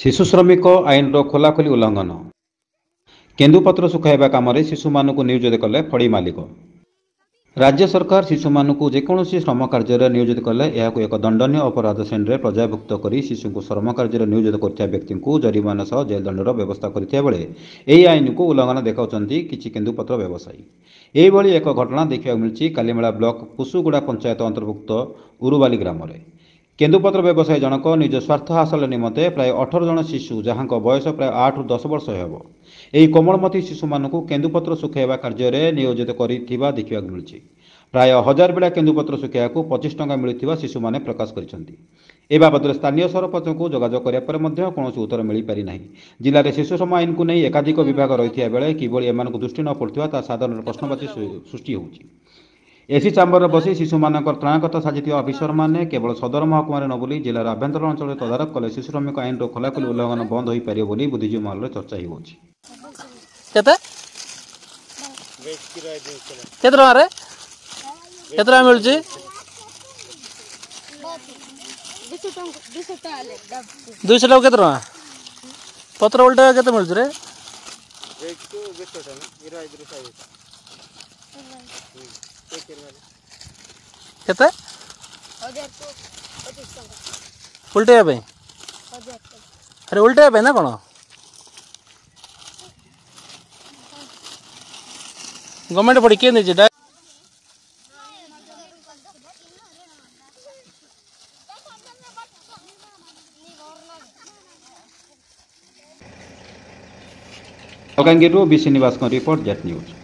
शिशु श्रमिक आईन खोलाखोली उल्लंघन केन्दुपत्र सुखाइबा काम शिशु मानू नियोजित कले फड़ी मालिक। राज्य सरकार शिशु मानू जेकोसी श्रम कार्य नियोजित कले एक दंडनीय अपराध श्रेणी में पर्यायभुक्त कर शिशु को श्रम कार्य नियोजित कर व्यक्ति को जरिमाना सह जेल दंडर व्यवस्था करथिया बेले यह आईन को उल्लंघन देखाउछन्ति किछि केन्दुपत्र व्यवसायी। यह एक घटना देखा मिली कालीमेला ब्लॉक पुसुगुड़ा पंचायत अंतर्भुक्त उरुबाली ग्राम में। केन्दुपत्र व्यवसायी जनक निज स्वार्थ हासिल निमते प्राय 18 जन शिशु जहां बयस प्राय 8 ରୁ 10 वर्ष हेब यही कोमलमती शिशु मानू केन्दुपत्र सुखाइबा कार्य नियोजित करिथिबा देखा मिली। प्राय 1000 बेड़ा केन्दुपत्र सुखाइबाकू 25 टंका मिलुथिबा शिशु माने प्रकाश करिसेंति। ए बाबद स्थानीय सरपंच को जोगाजोग करिया पर मध्य कोनोसी उत्तर मिल पारि नाही। जिले में शिशु श्रम आईन को नहीं एकाधिक विभाग रही बेले किभली एमानकु दृष्टि न पड़ुथिबा ता साधारण प्रश्नवाची सृष्टि होउछि। एसी चांबर बसी शिशु मानकर त्राणकर्ता साजिथिबा अफिसर माने केवल सदर महकुमार न बुली जिलार आभ्यंतर अंचल तदारख कले शिशु श्रमिक आईन खोलाखोली उल्लंघन बंद हो पारे बोली बुद्धिजीवी महल चर्चा होउछि। केतरा मिलुछि 200 टका केतरा पत्र उल्टा केते मिलुछि रे केते उल्टे अरे उल्टे ना कौन गवर्नमेंट पड़ी किए नहीं बलांगीर बीसी निवास रिपोर्ट जेट न्यूज।